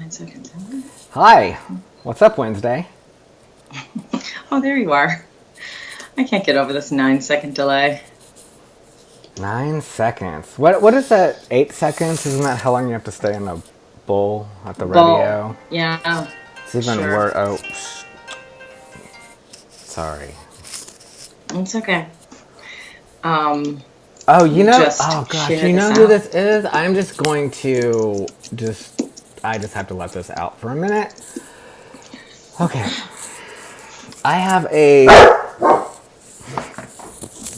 9 seconds. Hi, what's up, Wednesday? Oh, there you are. I can't get over this 9 second delay. 9 seconds. What is that? 8 seconds? Isn't that how long you have to stay in a bowl at the Bowl. rodeo? Yeah, It's even sure. worse. Oh, sorry. It's okay. Um, Oh, oh just gosh, share you this know who this out. is? I'm just going to I just have to let this out for a minute. Okay. I have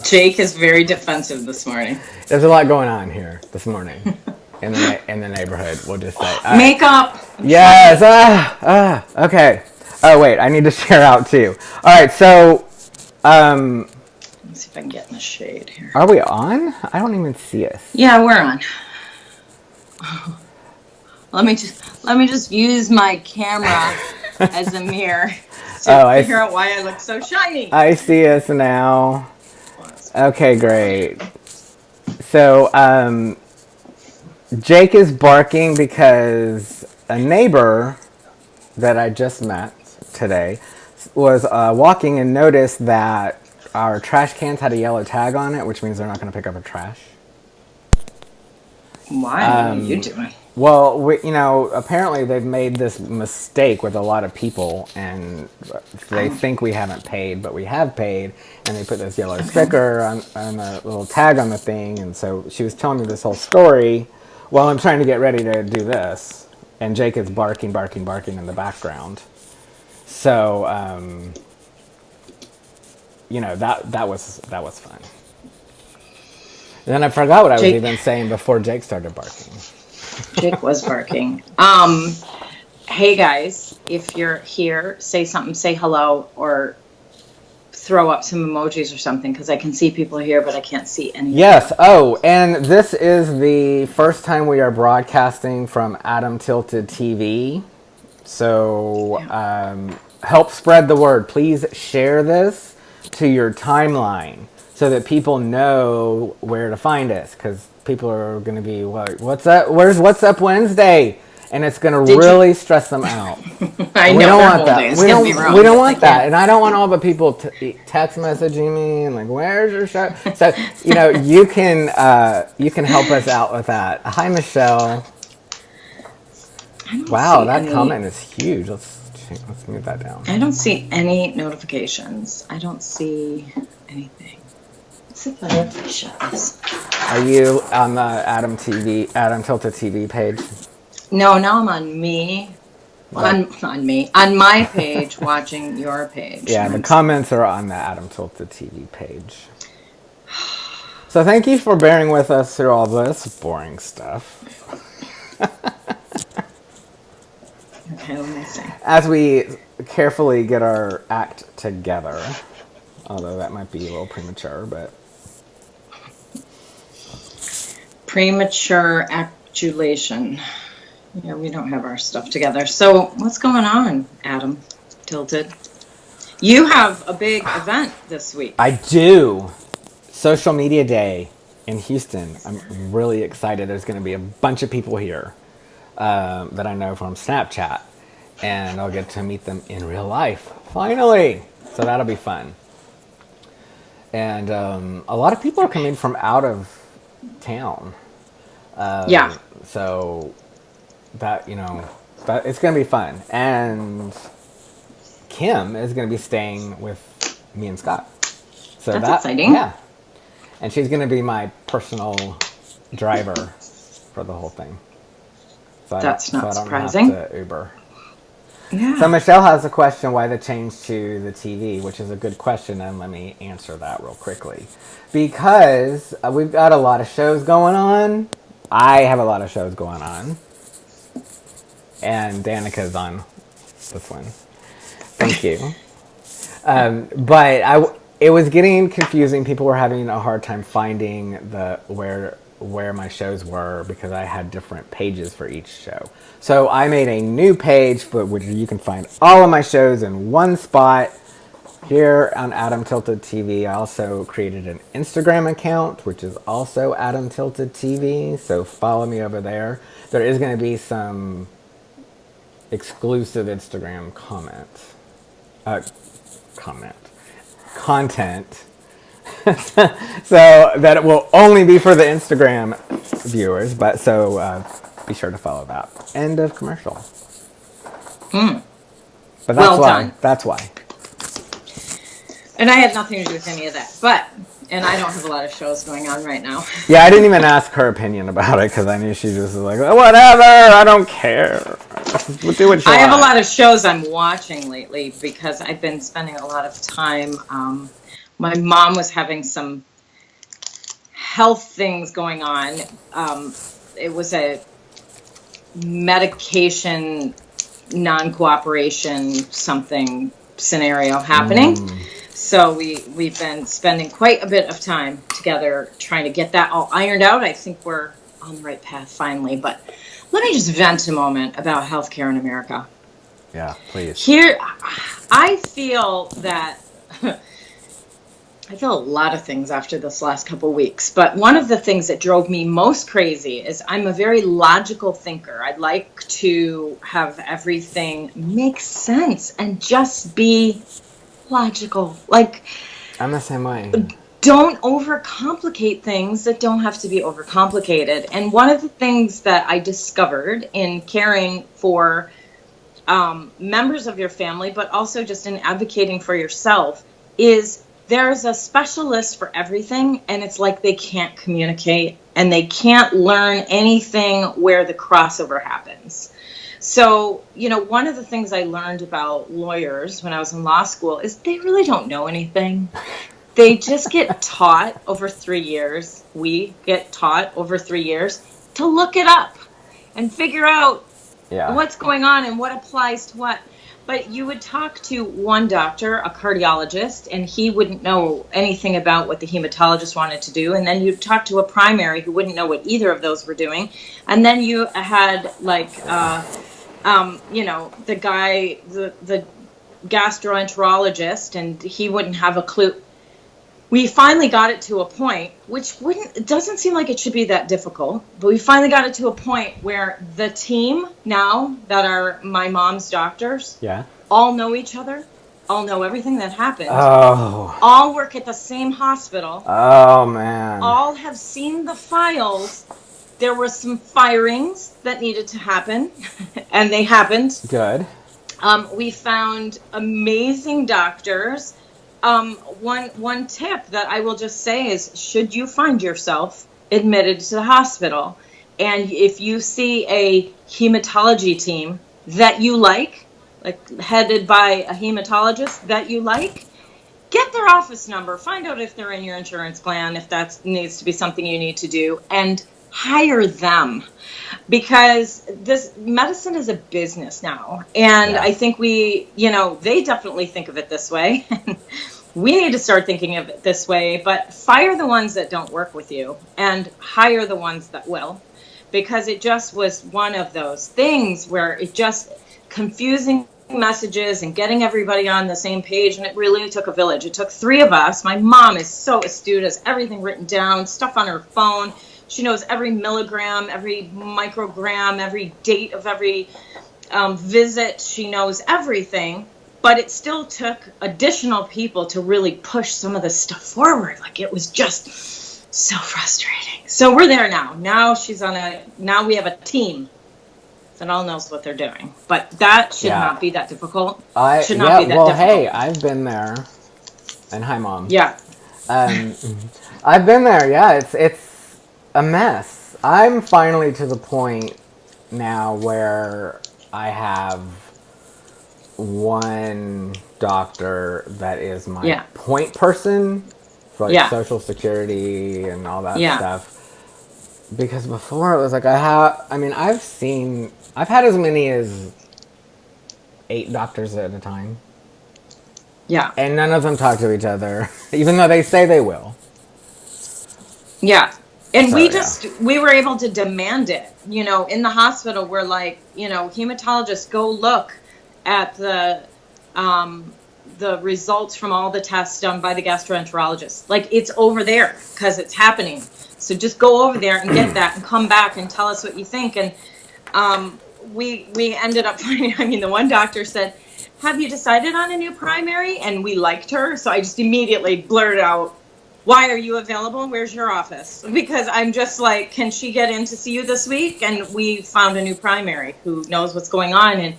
Jake is very defensive this morning. there's a lot going on here this morning in the neighborhood. We'll just say. All right. Makeup. I'm Yes. trying. Okay. Oh wait, I need to share out too. All right. So, Let's see if I can get in the shade here. are we on? I don't even see us. Yeah, we're on. Let me just use my camera as a mirror to Oh, figure out why I look so shiny. I see us now. Okay, great. So, Jake is barking because a neighbor that I just met today was walking and noticed that our trash cans had a yellow tag on it, which means they're not going to pick up our trash. Why? What are you doing? Well, apparently they've made this mistake with a lot of people, and they think we haven't paid, but we have paid, and they put this yellow sticker on the little tag on the thing, and so she was telling me this whole story while I'm trying to get ready to do this, and Jake is barking, barking, barking in the background. So, that was fun. And then I forgot what I was Jake, even saying before Jake started barking. Jake was barking. Hey guys, if you're here, say something, say hello, or throw up some emojis or something, because I can see people here, but I can't see any. Yes. Oh, and this is the first time we are broadcasting from Adam Tilted TV. So help spread the word. Please share this to your timeline so that people know where to find us. Because people are going to be, what's up? Where's What's Up Wednesday? And it's going to Did you? really stress them out. I We know don't their want whole that. day is We gonna be don't. wrong. We don't But want that. And I don't want all the people text messaging me and like, "Where's your show?" So you can help us out with that. Hi, Michelle. I don't Wow, see that any. comment is huge. Let's move that down. I don't see any notifications. I don't see anything. Let's see if I shut this. Are you on the Adam Tilted TV page? No, now I'm on me. Like, On my page, watching your page. yeah, the comments are on the Adam Tilted TV page. So thank you for bearing with us through all this boring stuff. Okay, let me see. As we carefully get our act together, although that might be a little premature, but Premature adulation. Yeah, we don't have our stuff together. So what's going on, Adam Tilted? You have a big event this week. I do. Social Media Day in Houston. I'm really excited. There's going to be a bunch of people here that I know from Snapchat, and I'll get to meet them in real life, finally. So that'll be fun. And a lot of people are coming from out of town. Yeah. So that, that it's going to be fun. And Kim is going to be staying with me and Scott. So That's exciting. Yeah. And she's going to be my personal driver for the whole thing. That's not so I don't surprising. have to Uber. Yeah. So Michelle has a question why the change to the TV, which is a good question, and let me answer that real quickly. Because we've got a lot of shows going on. I have a lot of shows going on. And Danica's on this one. Thank you. But it was getting confusing. People were having a hard time finding where my shows were because I had different pages for each show. So I made a new page which you can find all of my shows in one spot here on Adam Tilted TV. I also created an Instagram account, which is also Adam Tilted TV. So follow me over there. There is going to be some exclusive Instagram comment content. So that it will only be for the Instagram viewers, but so be sure to follow that. End of commercial. But that's Well why. done. That's why. And I had nothing to do with any of that. And I don't have a lot of shows going on right now. Yeah, I didn't even ask her opinion about it because I knew she just was like, whatever, I don't care. Do what you I have a want. lot of shows I'm watching lately because I've been spending a lot of time. My mom was having some health things going on. It was a medication non-cooperation something scenario happening. So we've been spending quite a bit of time together trying to get that all ironed out. I think we're on the right path finally. But let me just vent a moment about healthcare in America. Yeah, please. Here, I feel that I feel a lot of things after this last couple weeks, but one of the things that drove me most crazy is I'm a very logical thinker. I'd like to have everything make sense and just be logical. Like, I'm the same way. don't overcomplicate things that don't have to be overcomplicated. And one of the things that I discovered in caring for members of your family, but also just in advocating for yourself, is there's a specialist for everything, and it's like they can't communicate and they can't learn anything where the crossover happens. So, one of the things I learned about lawyers when I was in law school is they really don't know anything. They just get taught over 3 years. We get taught over 3 years to look it up and figure out what's going on and what applies to what. But you would talk to one doctor, a cardiologist, and he wouldn't know anything about what the hematologist wanted to do. And then you'd talk to a primary who wouldn't know what either of those were doing. And then you had the guy, the gastroenterologist, and he wouldn't have a clue. We finally got it to a point, it doesn't seem like it should be that difficult, but we finally got it to a point where the team now that are my mom's doctors all know each other, all know everything that happened, all work at the same hospital. Oh, man. All have seen the files. There were some firings that needed to happen, and they happened. Good. We found amazing doctors. One tip that I will just say is, should you find yourself admitted to the hospital, and if you see a hematology team that you like headed by a hematologist that you like, get their office number, find out if they're in your insurance plan, if that needs to be something you need to do, and hire them. Because this medicine is a business now. And I think they definitely think of it this way. We need to start thinking of it this way, but fire the ones that don't work with you and hire the ones that will. Because it just was one of those things where it just confusing messages and getting everybody on the same page, and it really took a village. It took 3 of us. My mom is so astute, has everything written down, stuff on her phone. She knows every milligram, every microgram, every date of every visit. She knows everything, but it still took additional people to really push some of this stuff forward. Like, it was just so frustrating. So we're there now. Now we have a team that all knows what they're doing. But that should not be that difficult. Should not be that difficult. Hey, I've been there. And hi, Mom. Yeah. I've been there. Yeah, it's a mess. I'm finally to the point now where I have one doctor that is my point person for Social Security and all that stuff. Because before it was like I've had as many as 8 doctors at a time. Yeah. And none of them talk to each other, even though they say they will. Yeah. And we were able to demand it. In the hospital, we're like, hematologists, go look at the results from all the tests done by the gastroenterologist. Like, it's over there because it's happening. So just go over there and get that and come back and tell us what you think. And we ended up finding, I mean, the one doctor said, have you decided on a new primary? And we liked her. So I just immediately blurted out, why are you available? Where's your office? Because I'm just like, can she get in to see you this week? And we found a new primary who knows what's going on. And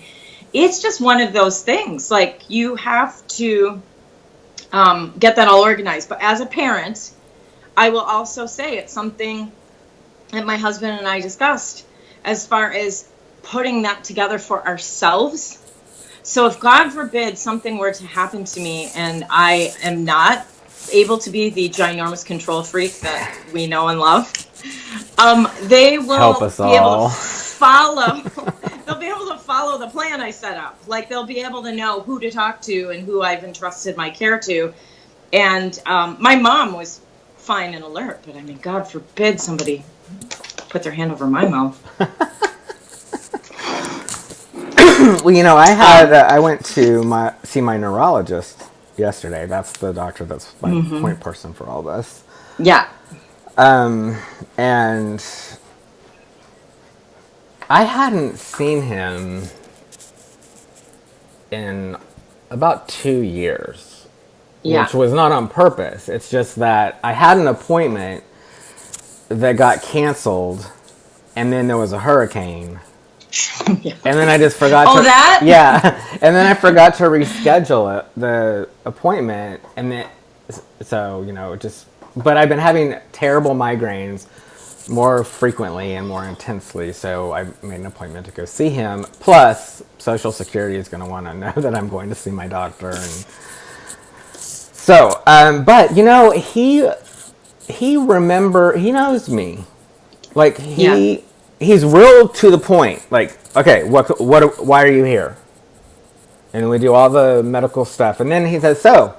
it's just one of those things. Like, you have to get that all organized. But as a parent, I will also say it's something that my husband and I discussed as far as putting that together for ourselves. So if God forbid something were to happen to me and I am not able to be the ginormous control freak that we know and love, they will Help us be able all. to follow. They'll be able to follow the plan I set up. Like, they'll be able to know who to talk to and who I've entrusted my care to. And my mom was fine and alert, but I mean, God forbid somebody put their hand over my mouth. Well, you know, I went to see my neurologist yesterday. That's the doctor that's my point person for all this. Yeah. And I hadn't seen him in about 2 years, which was not on purpose. It's just that I had an appointment that got canceled, and then there was a hurricane. Yeah. And then I just forgot Oh, to... that? Yeah. And then I forgot to reschedule the appointment. And then, so, you know, just... But I've been having terrible migraines more frequently and more intensely. So I made an appointment to go see him. Plus, Social Security is going to want to know that I'm going to see my doctor. And so, but, you know, he knows me. Like, he's real to the point. Like, okay, why are you here? And we do all the medical stuff. And then he says, so,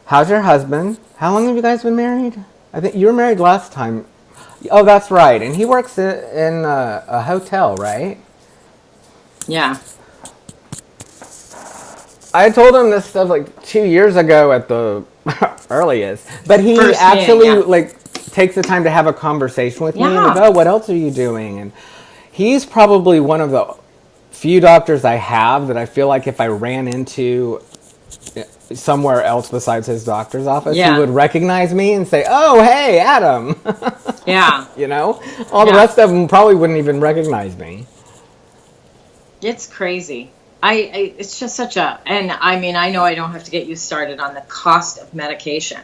how's your husband? How long have you guys been married? I think you were married last time. Oh, that's right. And he works in a hotel, right? Yeah. I told him this stuff like 2 years ago at the earliest. But he First actually, meeting, like, takes the time to have a conversation with me. Yeah. Like, oh, what else are you doing? And he's probably one of the few doctors I have that I feel like if I ran into somewhere else besides his doctor's office, he would recognize me and say, oh, hey, Adam. Yeah. You know? All the rest of them probably wouldn't even recognize me. It's crazy. It's just such a... And, I mean, I know I don't have to get you started on the cost of medication.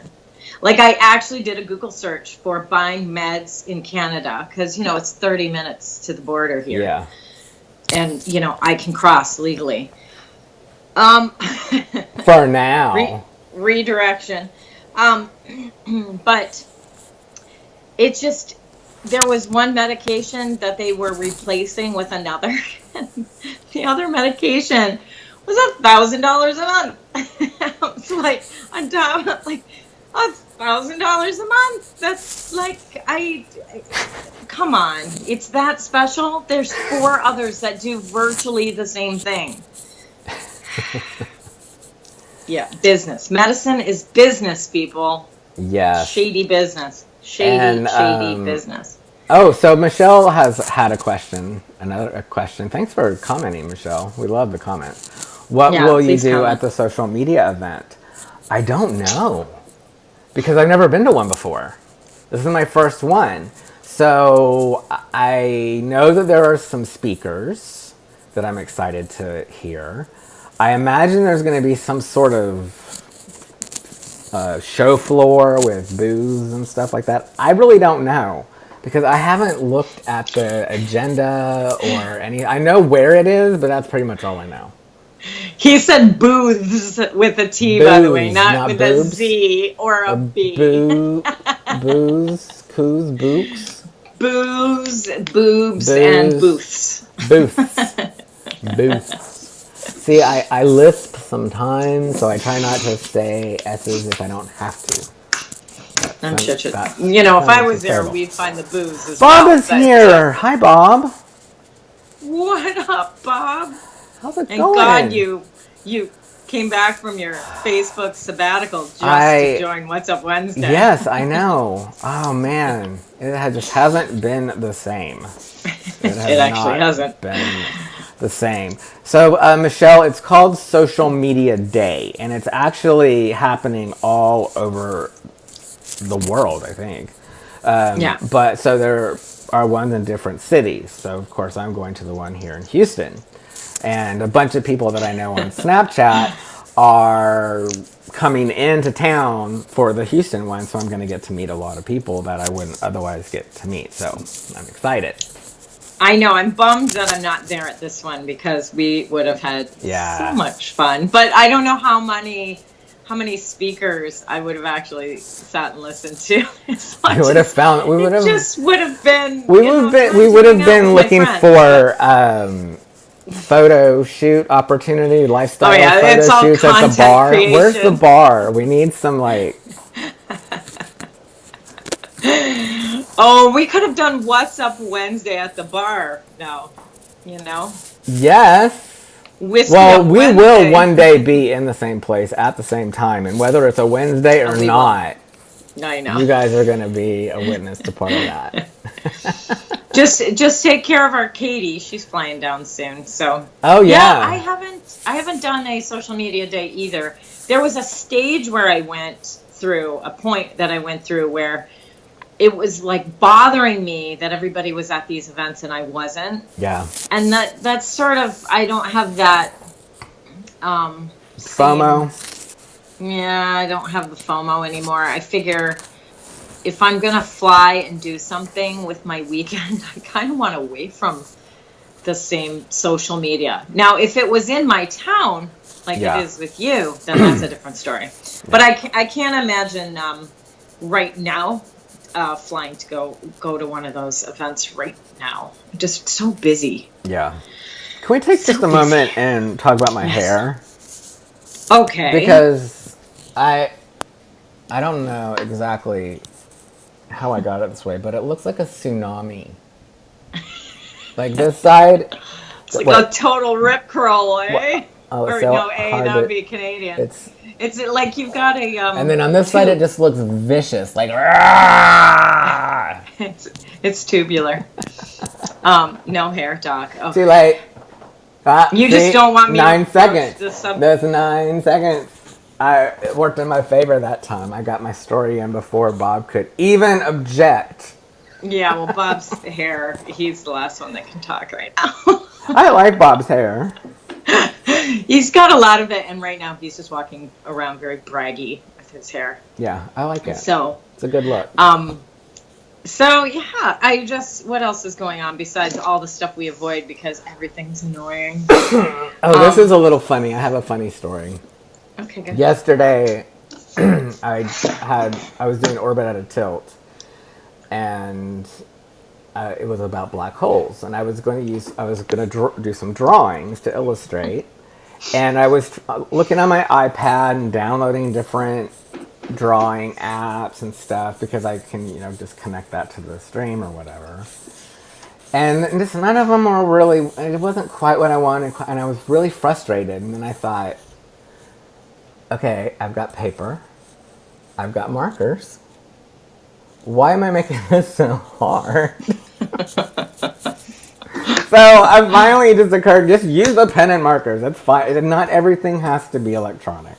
Like, I actually did a Google search for buying meds in Canada because, you know, it's 30 minutes to the border here. Yeah. And, you know, I can cross legally. For now. Redirection. But it just... There was one medication that they were replacing with another. The other medication was $1,000 a month. It's like, on top, like, $1,000 a month. That's like, come on. It's that special. There's 4 others that do virtually the same thing. Yeah, business. Medicine is business, people. Yes. Shady business. Shady business. Oh, so Michelle has had a question. Another question. Thanks for commenting, Michelle. We love the comments. What will you do at the social media event? I don't know. Because I've never been to one before. This is my first one. So I know that there are some speakers that I'm excited to hear. I imagine there's going to be some sort of show floor with booths and stuff like that. I really don't know. Because I haven't looked at the agenda or any... I know where it is, but that's pretty much all I know. He said booths with a T, by the way, not with boobs. A Z or a B. Booze, coos, books. Booze, boobs, and booths. Booths. Booths. See, I lisp sometimes, so I try not to say S's if I don't have to. I'm sure. You know, if I was there, we'd find the booze as well. Bob is here. Hi, Bob. What up, Bob? How's it and going? God, you came back from your Facebook sabbatical just to join What's Up Wednesday. Yes, I know. Oh man, just hasn't been the same. It actually hasn't been the same. So, Michelle, it's called Social Media Day, and it's actually happening all over the world, I think. Yeah. But so there are ones in different cities. So, of course, I'm going to the one here in Houston. And a bunch of people that I know on Snapchat are coming into town for the Houston one. So I'm going to get to meet a lot of people that I wouldn't otherwise get to meet. So I'm excited. I know. I'm bummed that I'm not there at this one because we would have had so much fun. But I don't know how many speakers I would have actually sat and listened to. We would have found. We would have just would have been. We would have been looking for photo shoot opportunity, lifestyle photo shoots at the bar. Creation. Where's the bar? We need some like. Oh, we could have done What's Up Wednesday at the bar. No, you know. Yes. Whiskey well, we Wednesday. will one day be in the same place at the same time, and whether it's a Wednesday or not, I know you guys are going to be a witness to part of that. just take care of our Katie. She's flying down soon. So I haven't done a social media day either. There was a stage where I went through a point that I went through where it was like bothering me that everybody was at these events and I wasn't. Yeah. And that's sort of, I don't have that FOMO. Yeah, I don't have the FOMO anymore. I figure if I'm going to fly and do something with my weekend, I kind of want away from the same social media. Now, if it was in my town, like it is with you, then that's a different story. But I can't imagine right now flying to go to one of those events right now. I'm just so busy. Yeah. Can we take just a moment and talk about my hair? Okay. Because I don't know exactly how I got it this way, but it looks like a tsunami. Like this side. It's like a total rip curl, eh? Oh, or so no, that would be Canadian. It's like you've got a and then on this side it just looks vicious, like it's tubular. No hair, Doc. Oh. Too late. You just don't want me 9 to seconds. That's 9 seconds. It worked in my favor that time. I got my story in before Bob could even object. Yeah, well, Bob's hair, he's the last one that can talk right now. I like Bob's hair. He's got a lot of it, and right now he's just walking around very braggy with his hair. Yeah, I like it. So it's a good look. So yeah, what else is going on besides all the stuff we avoid because everything's annoying? This is a little funny. I have a funny story. Okay, good. Yesterday, I was doing orbit at a tilt, and it was about black holes, and I was going to do some drawings to illustrate, and I was looking on my iPad and downloading different drawing apps and stuff because I can just connect that to the stream or whatever, and just none of them were really. It wasn't quite what I wanted, and I was really frustrated. And then I thought, okay, I've got paper, I've got markers. Why am I making this so hard? So I finally just occurred, just use a pen and markers. That's fine. Not everything has to be electronic.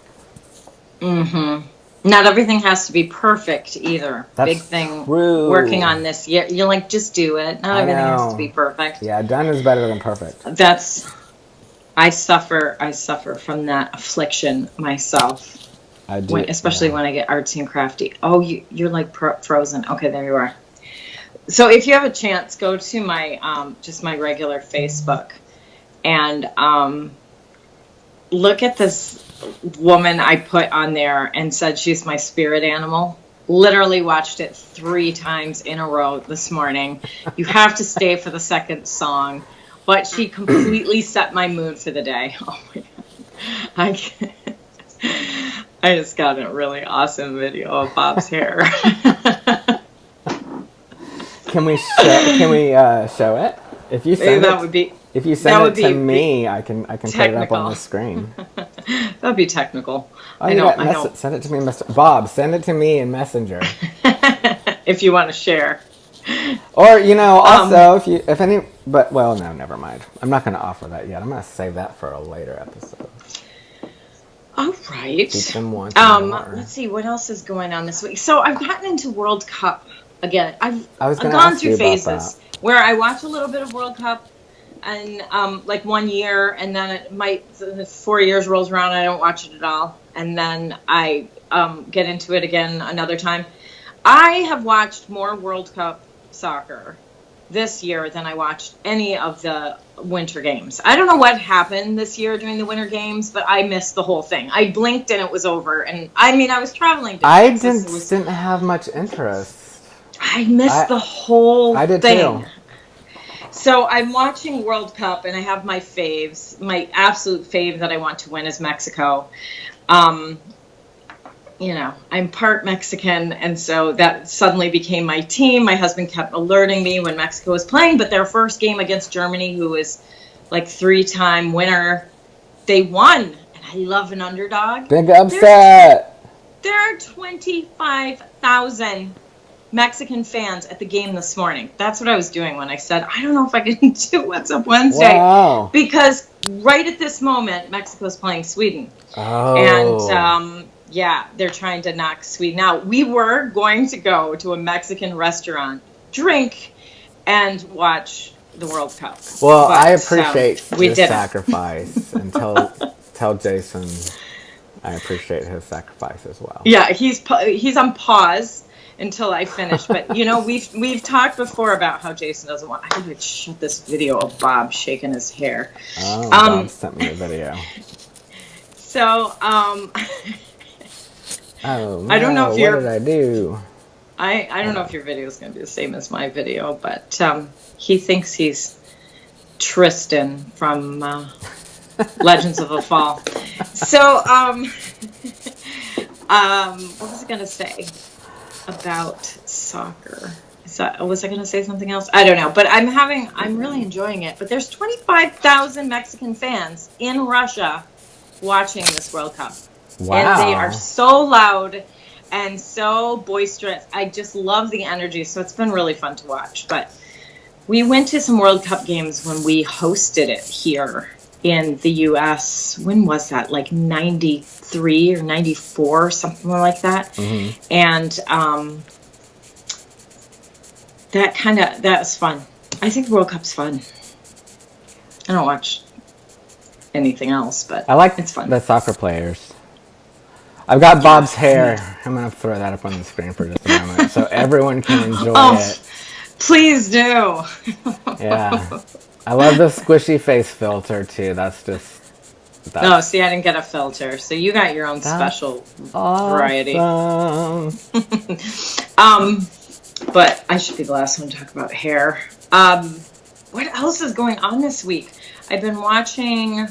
Mm-hmm. Not everything has to be perfect either. That's big thing. True. Working on this, you're like, just do it. Not everything has to be perfect. Yeah, done is better than perfect. I suffer from that affliction myself. I do, especially when I get artsy and crafty. Oh, you're like frozen. Okay, there you are. So if you have a chance, go to my just my regular Facebook and look at this woman I put on there and said she's my spirit animal. Literally watched it 3 times in a row this morning. You have to stay for the second song. But she completely set my mood for the day. Oh my God. I just got a really awesome video of Bob's hair. Can we show it? If you send that would be. If you send it to me, I can put it up on the screen. That'd be technical. Oh, I don't. send it to me in Messenger. Bob, send it to me in Messenger. If you want to share. Or, Um, also, well, no, never mind. I'm not going to offer that yet. I'm going to save that for a later episode. all right. Keep them wanting more. Let's see what else is going on this week. So I've gotten into World Cup again. I've gonna gone ask through you about phases that. where I watch a little bit of World Cup, and like 1 year, and then it might 4 years rolls around, I don't watch it at all, and then I get into it again another time. I have watched more World Cup soccer this year than I watched any of the winter games. I don't know what happened this year during the winter games, but I missed the whole thing. I blinked and it was over. And I mean, I was traveling to I Texas. didn't have much interest. I missed the whole I did thing. too. So I'm watching World Cup, and I have my faves. My absolute fave that I want to win is Mexico. I'm part Mexican, and so that suddenly became my team. My husband kept alerting me when Mexico was playing, but their first game against Germany, who is like 3-time winner, they won. And I love an underdog. Big upset. There are 25,000 Mexican fans at the game this morning. That's what I was doing when I said, I don't know if I can do What's Up Wednesday. Wow. Because right at this moment, Mexico's playing Sweden. Oh. And, they're trying to knock Sweden out. We were going to go to a Mexican restaurant, drink, and watch the World Cup. Well, I appreciate your sacrifice, and tell Jason I appreciate his sacrifice as well. Yeah, he's on pause until I finish. But we've talked before about how Jason doesn't want. I would shut this video of Bob shaking his hair. Oh, Bob sent me a video. So, oh, no, I don't know if what did I do? I don't know if your video is going to be the same as my video, but he thinks he's Tristan from Legends of the Fall. So, what was I going to say about soccer? Was I going to say something else? I don't know, but I'm really enjoying it. But there's 25,000 Mexican fans in Russia watching this World Cup. Wow. And they are so loud and so boisterous. I just love the energy, so it's been really fun to watch. But we went to some World Cup games when we hosted it here in the U.S. When was that? Like 93 or 94, something like that. Mm-hmm. And that was fun. I think the World Cup's fun. I don't watch anything else, but I like it's fun. The soccer players. I've got Bob's hair. I'm going to throw that up on the screen for just a moment so everyone can enjoy it. Please do. Yeah. I love the squishy face filter, too. No, see, I didn't get a filter. So you got your own special variety. But I should be the last one to talk about hair. What else is going on this week? I've been watching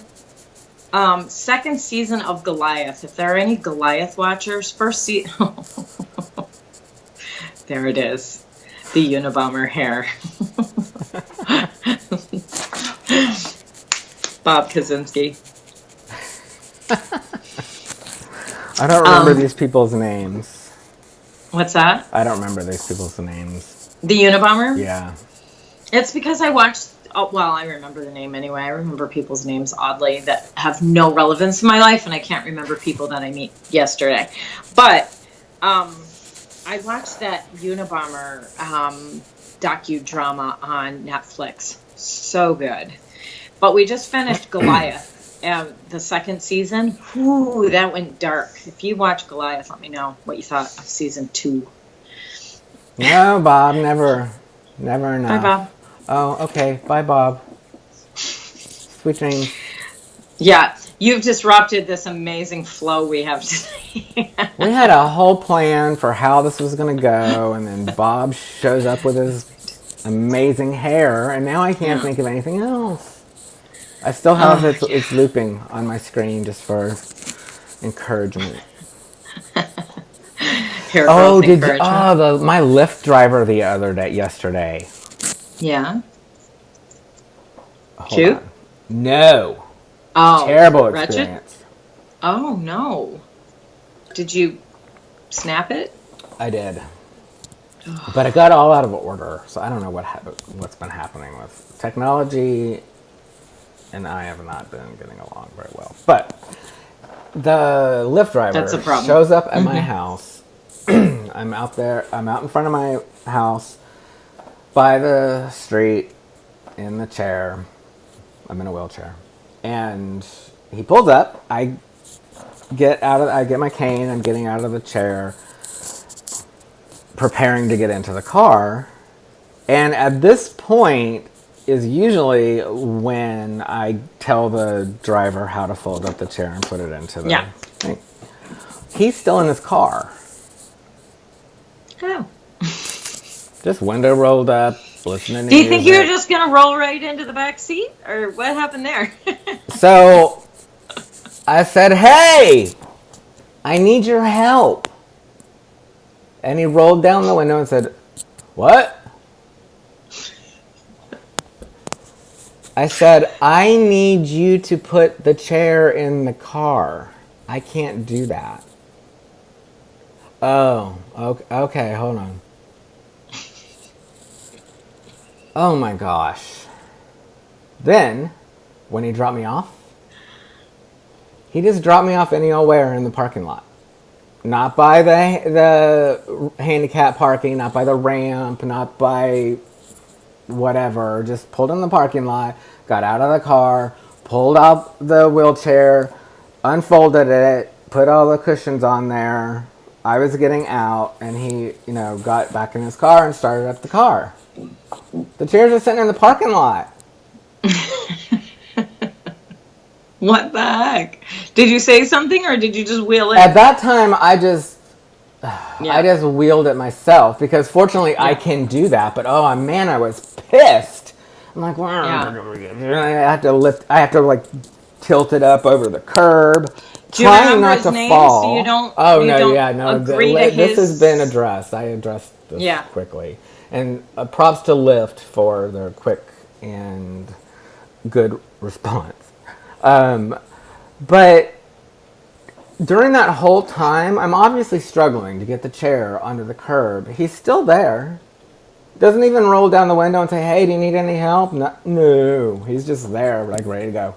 second season of Goliath. If there are any Goliath watchers, first season. There it is. The Unabomber hair. Bob Kaczynski. I don't remember these people's names. What's that? I don't remember these people's names. The Unabomber? Yeah. It's because I watched... I remember the name anyway. I remember people's names, oddly, that have no relevance in my life, and I can't remember people that I meet yesterday. But I watched that Unabomber docudrama on Netflix. So good. But we just finished Goliath, the second season. Ooh, that went dark. If you watch Goliath, let me know what you thought of season 2. No, Bob, never enough. Bye, Bob. Oh, okay. Bye, Bob. Sweet dreams. Yeah, you've disrupted this amazing flow we have today. We had a whole plan for how this was going to go, and then Bob shows up with his amazing hair, and now I can't think of anything else. I still have it's looping on my screen just for encouragement. My Lyft driver yesterday. Yeah. Cute? No. Oh, terrible experience. Oh, no. Did you snap it? I did. But it got all out of order, so I don't know what's been happening with technology, and I have not been getting along very well. But the Lyft That's a driver problem. shows up at my house. I'm out there. I'm out in front of my house by the street in the chair. I'm in a wheelchair, and he pulls up. I get my cane. I'm getting out of the chair, preparing to get into the car. And at this point is usually when I tell the driver how to fold up the chair and put it into the thing. He's still in his car. Oh. Just window rolled up, listening to Do you think you were music. just going to roll right into the back seat? Or what happened there? So I said, "Hey, I need your help." And he rolled down the window and said, "What?" I said, "I need you to put the chair in the car. I can't do that." Oh, okay, hold on. Oh my gosh. Then, when he dropped me off, he just dropped me off any old where in the parking lot. Not by the handicap parking, not by the ramp, not by whatever. Just pulled in the parking lot, got out of the car, pulled out the wheelchair, unfolded it, put all the cushions on there. I was getting out, and he, got back in his car and started up the car. The chairs are sitting in the parking lot. What the heck? Did you say something or did you just wheel it? At that time, I just wheeled it myself because fortunately I can do that. But oh man, I was pissed. I'm like, I have to like tilt it up over the curb, trying not to fall. So you don't. This has been addressed. I addressed this quickly, and props to Lyft for their quick and good response. But during that whole time, I'm obviously struggling to get the chair under the curb. He's still there. Doesn't even roll down the window and say, "Hey, do you need any help?" No. He's just there, like ready to go.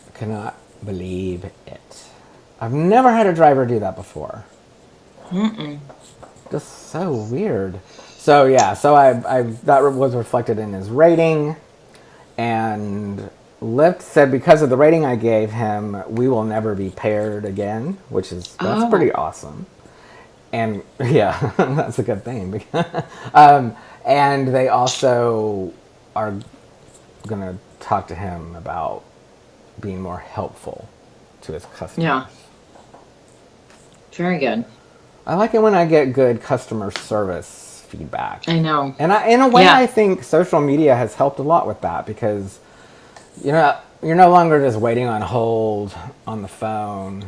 I cannot believe it. I've never had a driver do that before. Just so weird. So yeah, I that was reflected in his rating. And Lyft said because of the rating I gave him, we will never be paired again, that's pretty awesome. And yeah, that's a good thing. And they also are going to talk to him about being more helpful to his customers. Yeah. Very good. I like it when I get good customer service feedback. I know. And in a way, I think social media has helped a lot with that because, you're no longer just waiting on hold on the phone,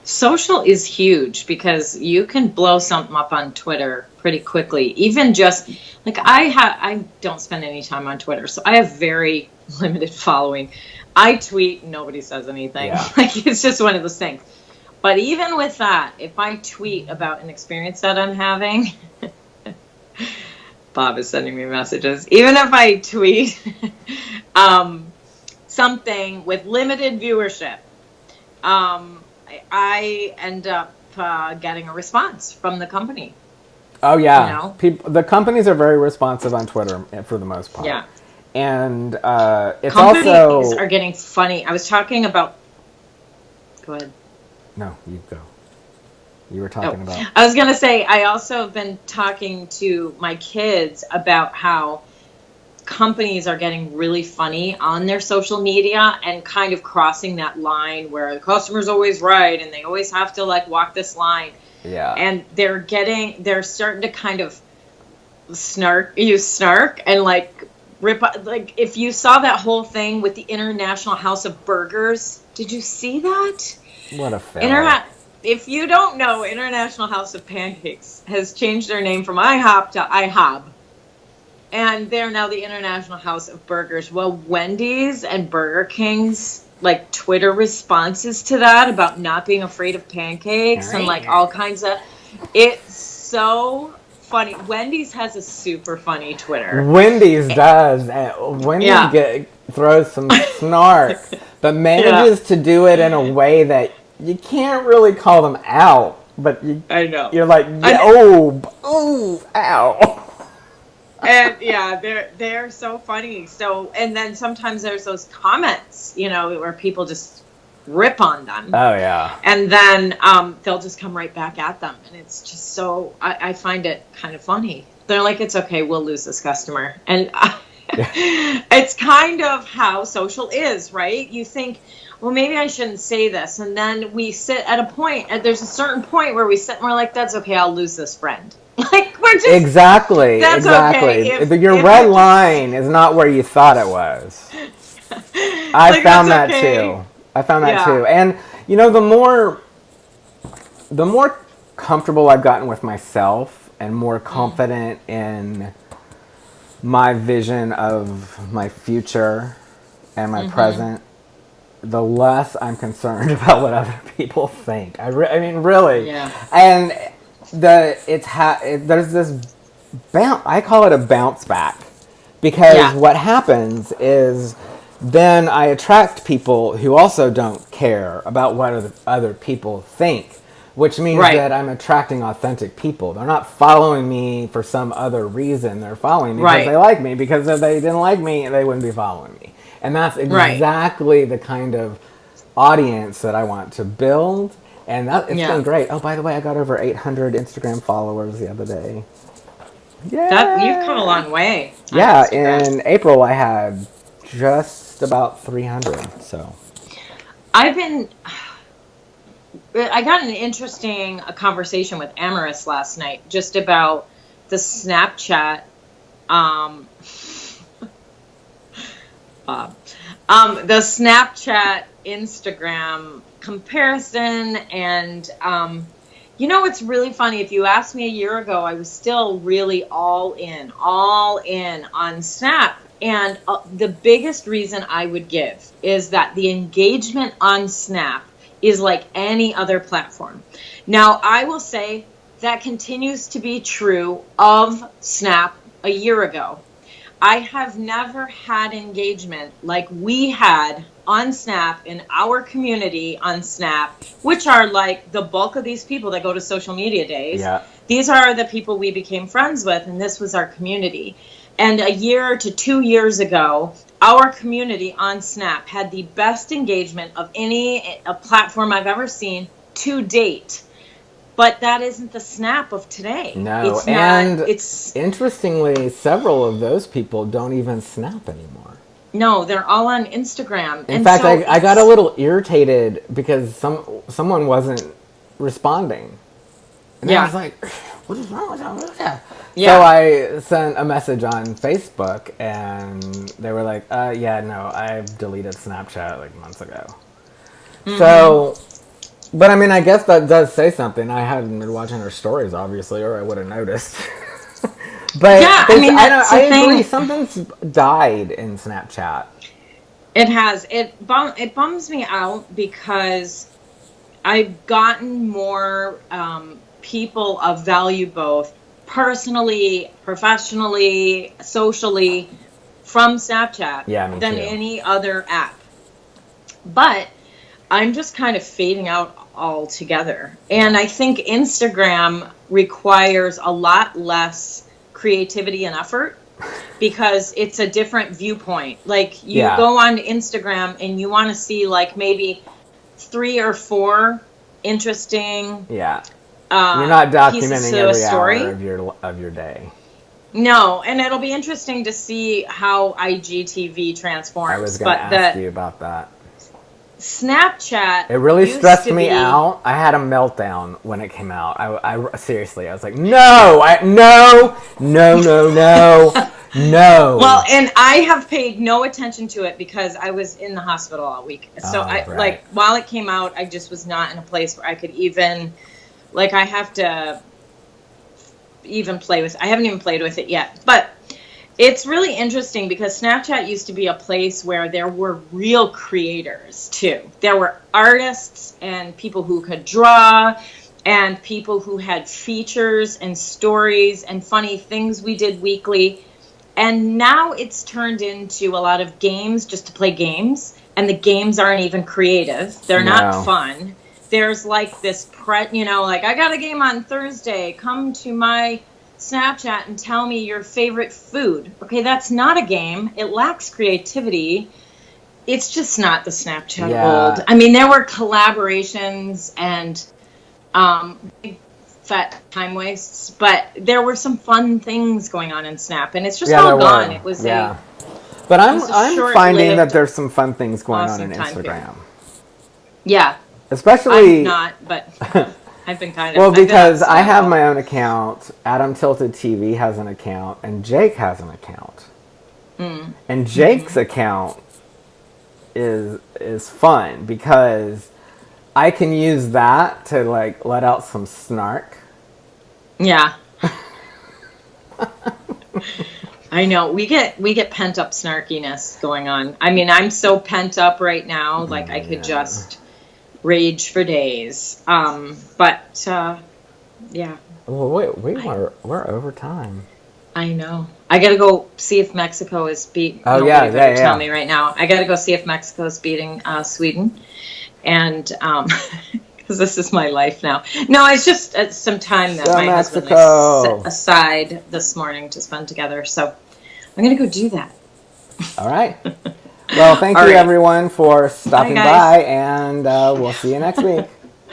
Social is huge because you can blow something up on Twitter pretty quickly. Even just like I don't spend any time on Twitter, so I have very limited following. I tweet, nobody says anything. Yeah. Like it's just one of those things. But even with that, if I tweet about an experience that I'm having, Bob is sending me messages. Even if I tweet something with limited viewership, I end up getting a response from the company. Oh yeah, the companies are very responsive on Twitter for the most part. Yeah, and it's companies also are getting funny. I was talking about. Go ahead. No, you go. You were talking about. I was gonna say I also have been talking to my kids about how companies are getting really funny on their social media and kind of crossing that line where the customer's always right and they always have to like walk this line. Yeah. And they're starting to kind of use snark and like rip, like if you saw that whole thing with the International House of Burgers, did you see that? What a fail. If you don't know, International House of Pancakes has changed their name from IHOP to IHOB. And they're now the International House of Burgers. Well, Wendy's and Burger King's like Twitter responses to that about not being afraid of pancakes and like all kinds of. It's so funny. Wendy's has a super funny Twitter. Wendy's does. Wendy's throws some snark, but manages to do it in a way that you can't really call them out. But I know. You're like, ow. And they're so funny. So, and then sometimes there's those comments, where people just rip on them. Oh yeah. And then they'll just come right back at them, and it's just so I find it kind of funny. They're like, it's okay, we'll lose this customer, and it's kind of how social is, right? You think, well, maybe I shouldn't say this, and then we sit at a point, and there's a certain point where we sit and we're like, that's okay, I'll lose this friend. Like, we're just exactly. Okay. Your red line is not where you thought it was. I found that too. And the more comfortable I've gotten with myself and more confident in my vision of my future and my present, the less I'm concerned about what other people think. I mean, really. Yeah. And there's this I call it a bounce back, because what happens is then I attract people who also don't care about what other people think, which means that I'm attracting authentic people. They're not following me for some other reason. They're following me because they like me, because if they didn't like me, they wouldn't be following me. And that's exactly the kind of audience that I want to build. And it's been great. Oh, by the way, I got over 800 Instagram followers the other day. Yeah. You've come a long way. Yeah, in April I had just about 300. So I got an interesting conversation with Amaris last night just about the Snapchat the Snapchat Instagram comparison, and it's really funny. If you asked me a year ago, I was still really all in on Snap. And the biggest reason I would give is that the engagement on Snap is like any other platform. Now, I will say that continues to be true of Snap a year ago. I have never had engagement like we had on Snap in our community on Snap, which are like the bulk of these people that go to social media days. Yeah. These are the people we became friends with, and this was our community. And a year to 2 years ago, our community on Snap had the best engagement of a platform I've ever seen to date. But that isn't the Snap of today. No, it's interestingly, several of those people don't even Snap anymore. No, they're all on Instagram. In fact, I got a little irritated because someone wasn't responding. And I was like, what is wrong with that? Yeah. So I sent a message on Facebook, and they were like, no, I deleted Snapchat like months ago. Mm-hmm. So, but I mean, I guess that does say something. I hadn't been watching her stories, obviously, or I would have noticed. But yeah, I agree. Something's died in Snapchat. It has. It bums me out because I've gotten more people of value, both personally, professionally, socially, from Snapchat than any other app. But I'm just kind of fading out altogether. And I think Instagram requires a lot less creativity and effort because it's a different viewpoint. Like you go on Instagram and you want to see like maybe 3 or 4 interesting you're not documenting every hour of your day. No, and it'll be interesting to see how IGTV transforms. I was going to ask you about that. Snapchat. It really stressed me out. I had a meltdown when it came out. I seriously, I was like, no. Well, and I have paid no attention to it because I was in the hospital all week. So like while it came out, I just was not in a place where I could even, like, I have to even play with. I haven't even played with it yet, but It's really interesting because Snapchat used to be a place where there were real creators too. There were artists and people who could draw and people who had features and stories and funny things we did weekly. And now it's turned into a lot of games just to play games. And the games aren't even creative. They're not fun. There's like this, like, I got a game on Thursday. Come to my Snapchat and tell me your favorite food. Okay, that's not a game. It lacks creativity. It's just not the Snapchat old. I mean, there were collaborations and big fat time wastes, but there were some fun things going on in Snap, and it's just all gone. It was but I'm finding that there's some fun things going on in Instagram. Yeah, especially I'm not, but I've been kind of... Well, because I have my own account, Adam Tilted TV has an account, and Jake has an account. And Jake's account is fun because I can use that to, like, let out some snark. Yeah. I know. We get pent up snarkiness going on. I mean, I'm so pent up right now, like I could just rage for days. Yeah. Well, wait, we're over time. I know. I gotta go see if Mexico is beat. Oh, Tell me right now. I gotta go see if Mexico is beating Sweden, and because this is my life now. No, it's just some time that my husband set aside this morning to spend together. So I'm gonna go do that. All right. Well, thank you everyone for stopping by, and we'll see you next week.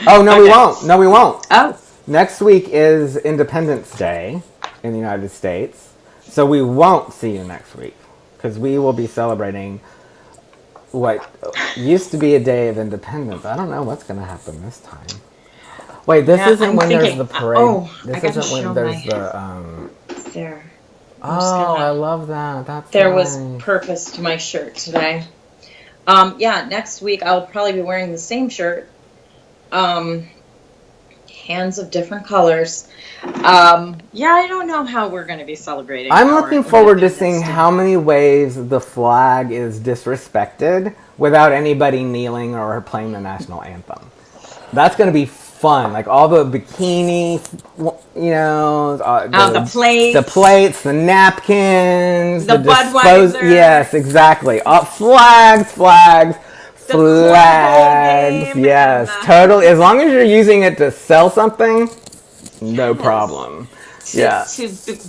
Oh, no, we won't. No, we won't. Oh. Next week is Independence Day in the United States, so we won't see you next week because we will be celebrating what used to be a day of independence. I don't know what's going to happen this time. Wait, this isn't when there's the parade. This isn't when there's the... There. Oh, I love that. That's there was purpose to my shirt today. Next week I'll probably be wearing the same shirt. Hands of different colors. I don't know how we're going to be celebrating. I'm looking forward to seeing how many ways the flag is disrespected without anybody kneeling or playing the national anthem. That's going to be fun. Like all the bikinis, the plates, the napkins, the Budweiser. Yes, exactly. Flags. Yes, totally. As long as you're using it to sell something, no problem. To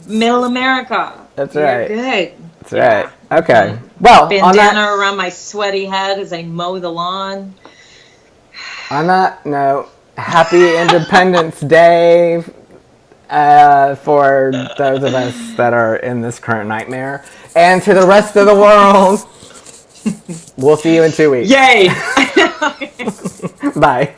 middle America. That's right. Good. That's right. Okay. Well, bandana around my sweaty head as I mow the lawn. On that note, happy Independence Day for those of us that are in this current nightmare, and to the rest of the world. We'll see you in 2 weeks. Yay! Bye.